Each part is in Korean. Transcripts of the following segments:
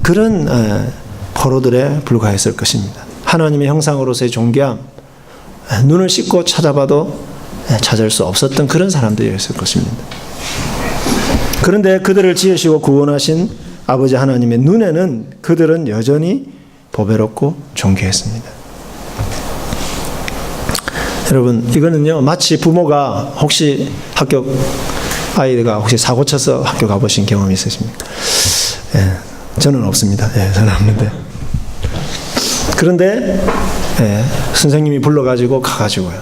그런 포로들에 불과했을 것입니다. 하나님의 형상으로서의 존귀함, 눈을 씻고 찾아봐도 찾을 수 없었던 그런 사람들이었을 것입니다. 그런데 그들을 지으시고 구원하신 아버지 하나님의 눈에는 그들은 여전히 보배롭고 존귀했습니다. 여러분, 이거는요, 마치 부모가 혹시 아이가 혹시 사고 쳐서 학교 가보신 경험이 있으십니까? 저는 없습니다. 저는 없는데. 그런데 선생님이 불러가지고 가가지고요,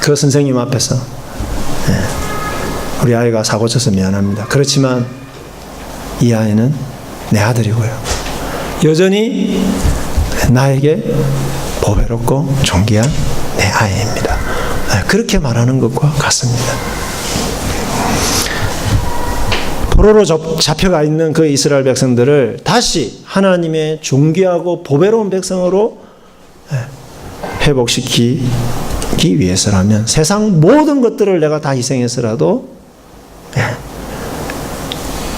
그 선생님 앞에서 우리 아이가 사고 쳐서 미안합니다. 그렇지만 이 아이는 내 아들이고요, 여전히 나에게 보배롭고 존귀한 내 아이입니다. 그렇게 말하는 것과 같습니다. 포로로 잡혀가 있는 그 이스라엘 백성들을 다시 하나님의 존귀하고 보배로운 백성으로 회복시키기 위해서라면 세상 모든 것들을 내가 다 희생해서라도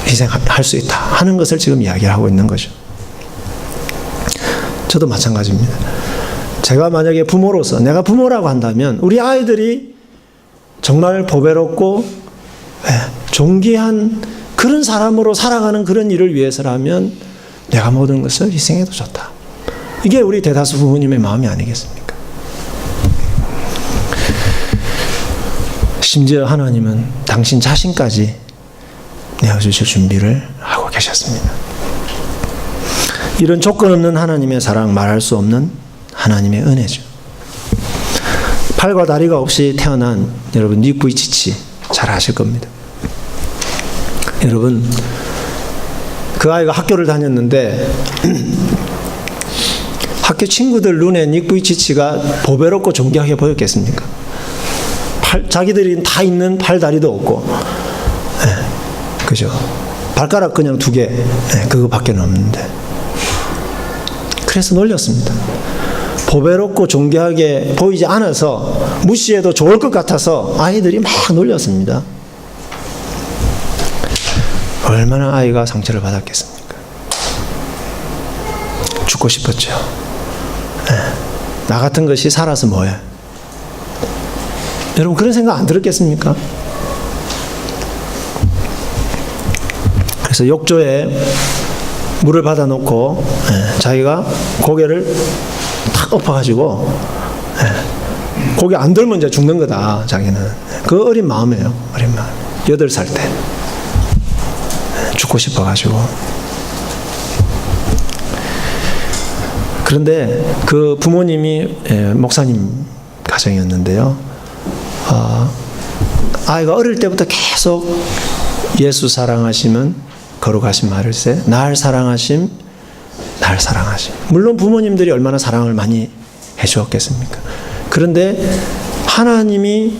희생할 수 있다 하는 것을 지금 이야기하고 있는 거죠. 저도 마찬가지입니다. 제가 만약에 부모로서, 내가 부모라고 한다면 우리 아이들이 정말 보배롭고 존귀한 그런 사람으로 살아가는 그런 일을 위해서라면 내가 모든 것을 희생해도 좋다. 이게 우리 대다수 부모님의 마음이 아니겠습니까? 심지어 하나님은 당신 자신까지 내어주실 준비를 하고 계셨습니다. 이런 조건 없는 하나님의 사랑, 말할 수 없는 하나님의 은혜죠. 팔과 다리가 없이 태어난 여러분 닉부이치치 잘 아실 겁니다. 여러분, 그 아이가 학교를 다녔는데 학교 친구들 눈에 닉부이치치가 보배롭고 존귀하게 보였겠습니까? 자기들이 다 있는 팔, 다리도 없고, 그죠? 발가락 그냥 2개, 그거밖에 없는데. 그래서 놀렸습니다. 보배롭고 존귀하게 보이지 않아서 무시해도 좋을 것 같아서 아이들이 막 놀렸습니다. 얼마나 아이가 상처를 받았겠습니까? 죽고 싶었죠. 나 같은 것이 살아서 뭐해? 여러분, 그런 생각 안 들었겠습니까? 그래서 욕조에 물을 받아놓고 자기가 고개를 탁 엎어가지고 고개 안 들면 이제 죽는 거다, 자기는. 그 어린 마음이에요. 어린 마음. 8살 때 죽고 싶어가지고. 그런데 그 부모님이 목사님 가정이었는데요, 아이가 어릴 때부터 계속 예수 사랑하심은 거룩하신 말일세, 날 사랑하심, 날 사랑하심. 물론 부모님들이 얼마나 사랑을 많이 해주었겠습니까? 그런데 하나님이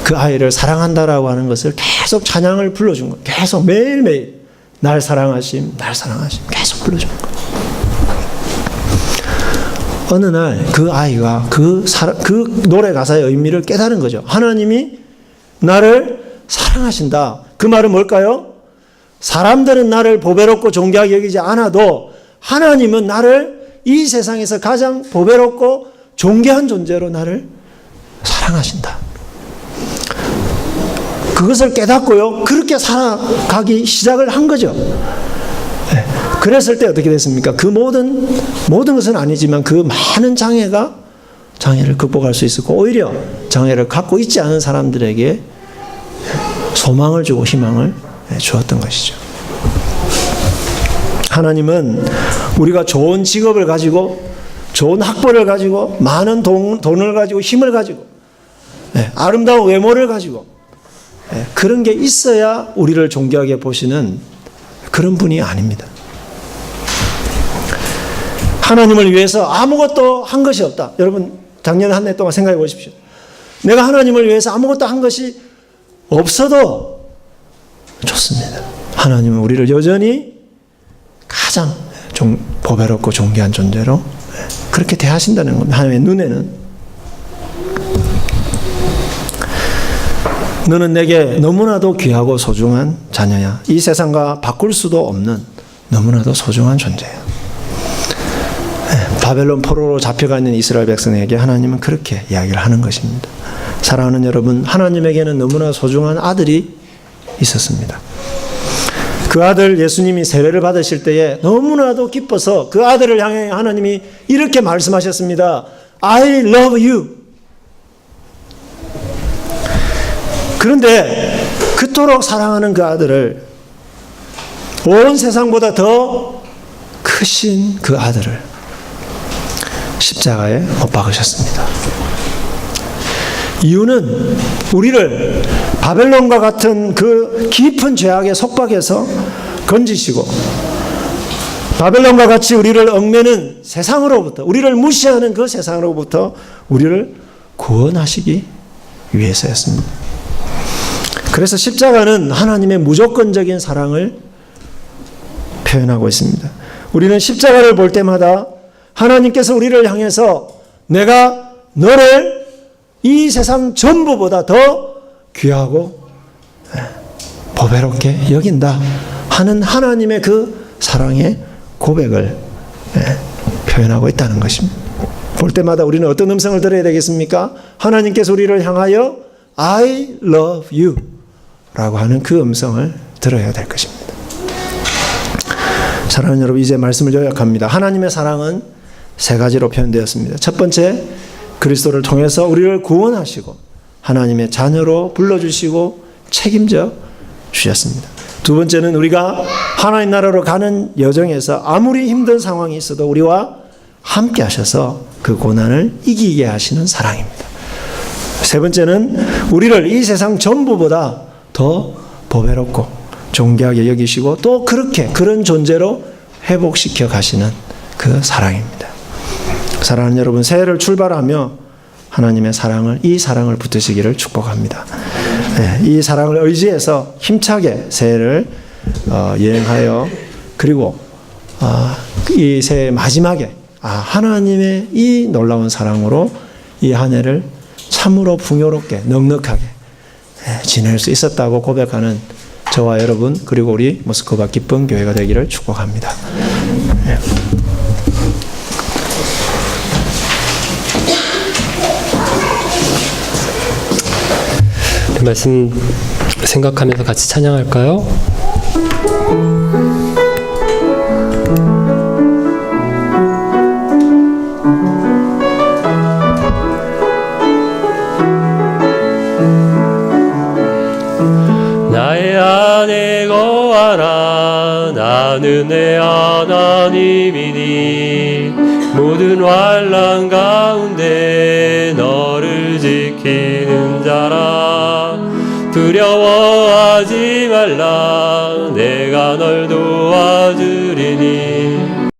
그 아이를 사랑한다라고 하는 것을 계속 찬양을 불러준 거예요. 계속 매일매일 날 사랑하심, 날 사랑하심 계속 불러준 거예요. 어느 날 그 아이가 그 노래 가사의 의미를 깨달은 거죠. 하나님이 나를 사랑하신다. 그 말은 뭘까요? 사람들은 나를 보배롭고 존귀하게 여기지 않아도 하나님은 나를 이 세상에서 가장 보배롭고 존귀한 존재로 나를 사랑하신다. 그것을 깨닫고요, 그렇게 살아가기 시작을 한 거죠. 그랬을 때 어떻게 됐습니까? 그 모든 것은 아니지만 그 많은 장애를 극복할 수 있었고, 오히려 장애를 갖고 있지 않은 사람들에게 소망을 주고 희망을 주었던 것이죠. 하나님은 우리가 좋은 직업을 가지고, 좋은 학벌을 가지고, 많은 돈을 가지고, 힘을 가지고, 아름다운 외모를 가지고, 그런 게 있어야 우리를 존귀하게 보시는 그런 분이 아닙니다. 하나님을 위해서 아무것도 한 것이 없다. 여러분, 작년 한 해 동안 생각해 보십시오. 내가 하나님을 위해서 아무것도 한 것이 없어도 좋습니다. 하나님은 우리를 여전히 가장 보배롭고 존귀한 존재로 그렇게 대하신다는 겁니다. 하나님의 눈에는. 너는 내게 너무나도 귀하고 소중한 자녀야. 이 세상과 바꿀 수도 없는 너무나도 소중한 존재예요. 바벨론 포로로 잡혀가 있는 이스라엘 백성에게 하나님은 그렇게 이야기를 하는 것입니다. 사랑하는 여러분, 하나님에게는 너무나 소중한 아들이 있었습니다. 그 아들 예수님이 세례를 받으실 때에 너무나도 기뻐서 그 아들을 향해 하나님이 이렇게 말씀하셨습니다. I love you. 그런데 그토록 사랑하는 그 아들을, 온 세상보다 더 크신 그 아들을 십자가에 못 박으셨습니다. 이유는 우리를 바벨론과 같은 그 깊은 죄악의 속박에서 건지시고, 바벨론과 같이 우리를 얽매는 세상으로부터, 우리를 무시하는 그 세상으로부터 우리를 구원하시기 위해서였습니다. 그래서 십자가는 하나님의 무조건적인 사랑을 표현하고 있습니다. 우리는 십자가를 볼 때마다 하나님께서 우리를 향해서 내가 너를 이 세상 전부보다 더 귀하고 보배롭게 여긴다 하는 하나님의 그 사랑의 고백을 표현하고 있다는 것입니다. 볼 때마다 우리는 어떤 음성을 들어야 되겠습니까? 하나님께서 우리를 향하여 I love you 라고 하는 그 음성을 들어야 될 것입니다. 사랑하는 여러분, 이제 말씀을 요약합니다. 하나님의 사랑은 세 가지로 표현되었습니다. 첫 번째, 그리스도를 통해서 우리를 구원하시고 하나님의 자녀로 불러주시고 책임져 주셨습니다. 두 번째는 우리가 하나님 나라로 가는 여정에서 아무리 힘든 상황이 있어도 우리와 함께 하셔서 그 고난을 이기게 하시는 사랑입니다. 세 번째는 우리를 이 세상 전부보다 더 보배롭고 존귀하게 여기시고 또 그런 존재로 회복시켜 가시는 그 사랑입니다. 사랑하는 여러분, 새해를 출발하며 하나님의 사랑을, 이 사랑을 붙드시기를 축복합니다. 이 사랑을 의지해서 힘차게 새해를 여행하여, 그리고 이 새해 마지막에 하나님의 이 놀라운 사랑으로 이 한 해를 참으로 풍요롭게 넉넉하게 지낼 수 있었다고 고백하는 저와 여러분, 그리고 우리 모스크바 기쁜 교회가 되기를 축복합니다. 말씀 생각하면서 같이 찬양할까요? 나의 안에 거하라. 나는 내 하나님이니 모든 환난 가운데 너를 지키는 자라. 두려워하지 말라. 내가 널 도와주리니